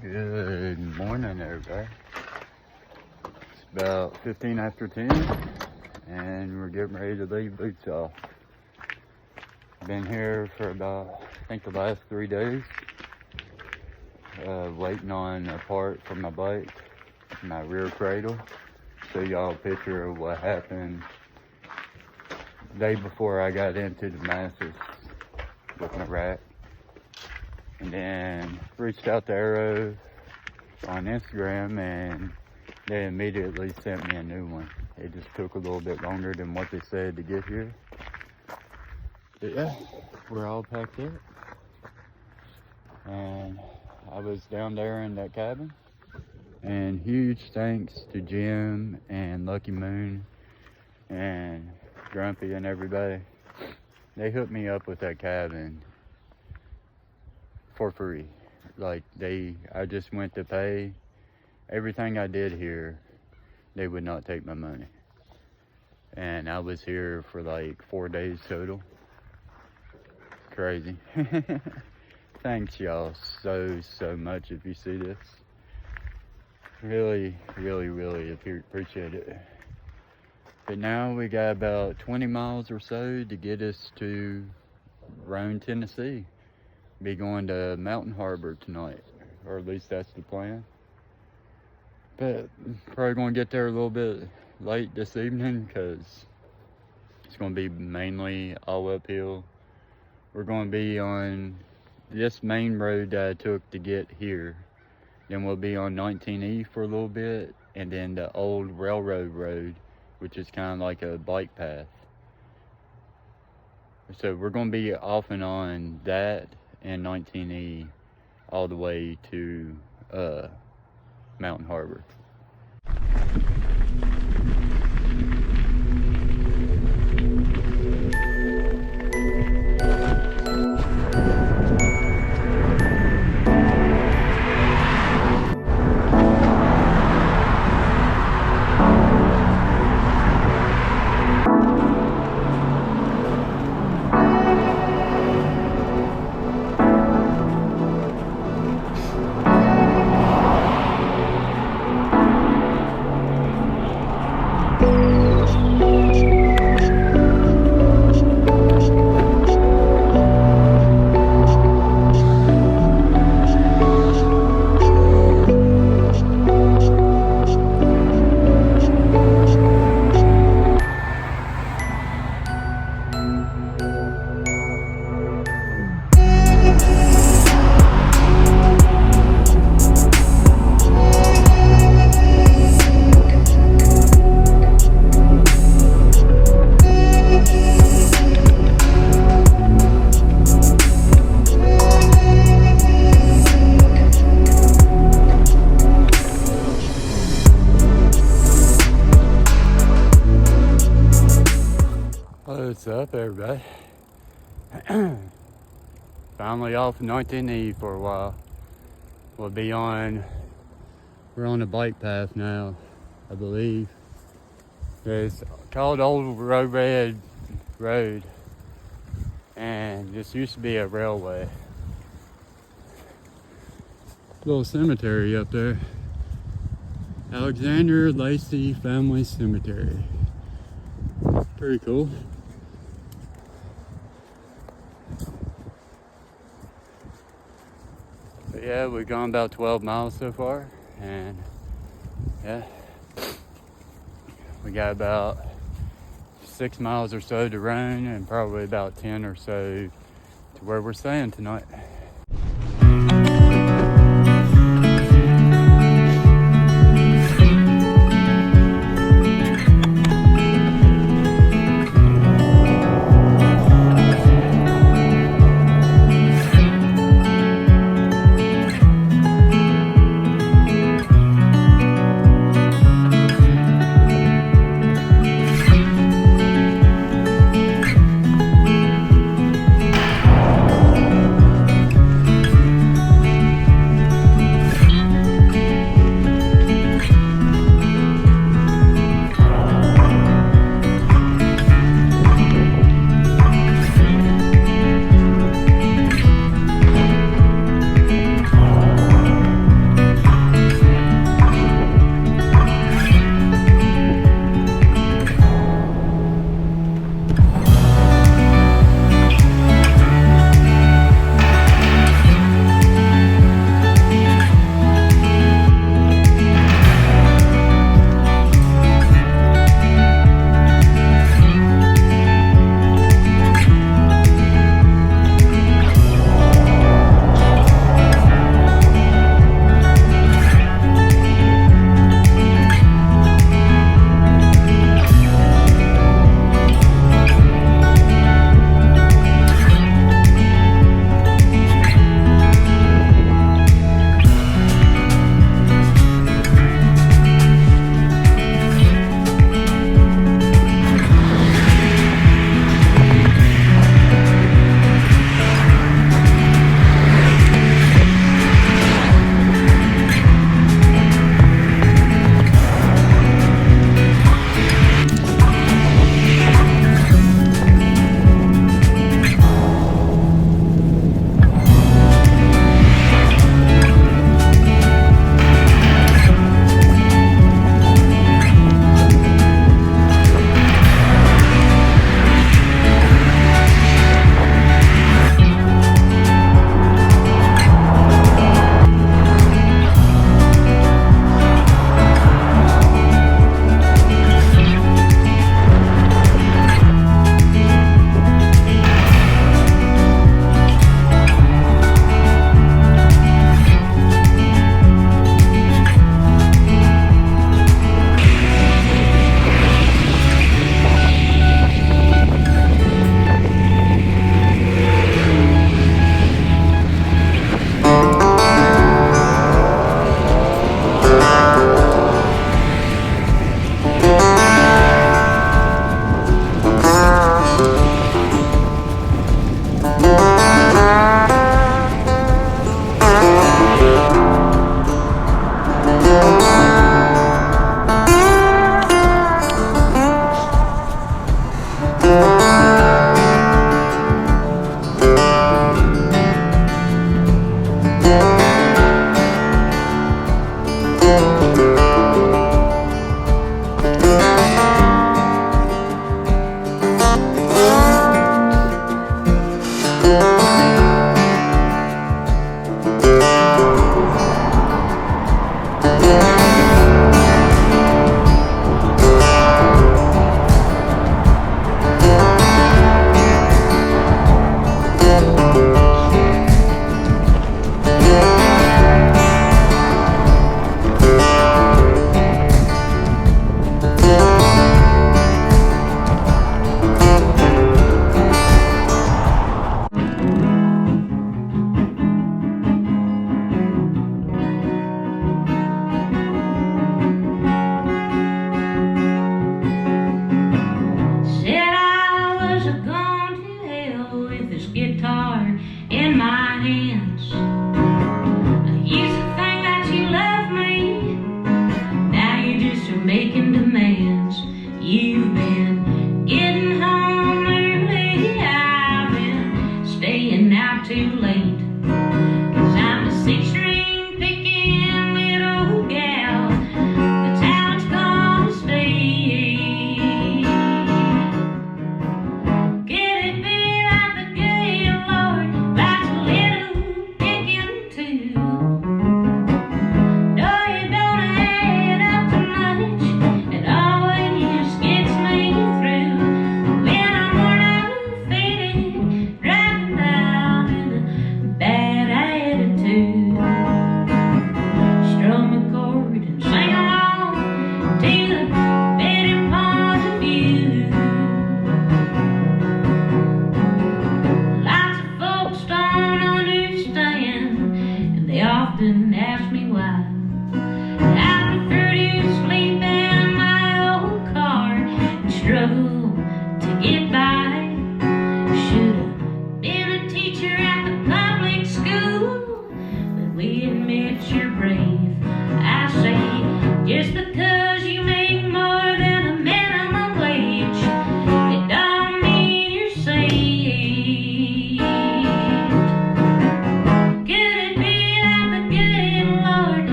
Good morning, everybody. It's about 15 after 10, and we're getting ready to leave Boots off. Been here for about, I think, the last 3 days, waiting on a part from my bike, my rear cradle. Show y'all a picture of what happened the day before I got into the masses with my rack. And then reached out to Arrow on Instagram, and they immediately sent me a new one. It just took a little bit longer than what they said to get here. But yeah, we're all packed up. And I was down there in that cabin. And huge thanks to Jim and Lucky Moon and Grumpy and everybody. They hooked me up with that cabin for free. Like, I just went to pay. Everything I did here, they would not take my money. And I was here for like 4 days total. Crazy. Thanks y'all so much if you see this. Really appreciate it. But now we got about 20 miles or so to get us to Roan, Tennessee. Be going to Mountain Harbor tonight, or at least that's the plan. But probably gonna get there a little bit late this evening because it's gonna be mainly all uphill. We're gonna be on this main road that I took to get here. Then we'll be on 19E for a little bit, and then the old railroad road, which is kind of like a bike path. So we're gonna be off and on that and 19E all the way to Mountain Harbor. What's up, everybody? Finally off 19E for a while. We're on a bike path now, I believe. It's called Old Red Road, and this used to be a railway. Little cemetery up there. Alexander Lacey Family Cemetery. Pretty cool. But yeah, we've gone about 12 miles so far, and yeah, we got about 6 miles or so to Roan, and probably about 10 or so to where we're staying tonight.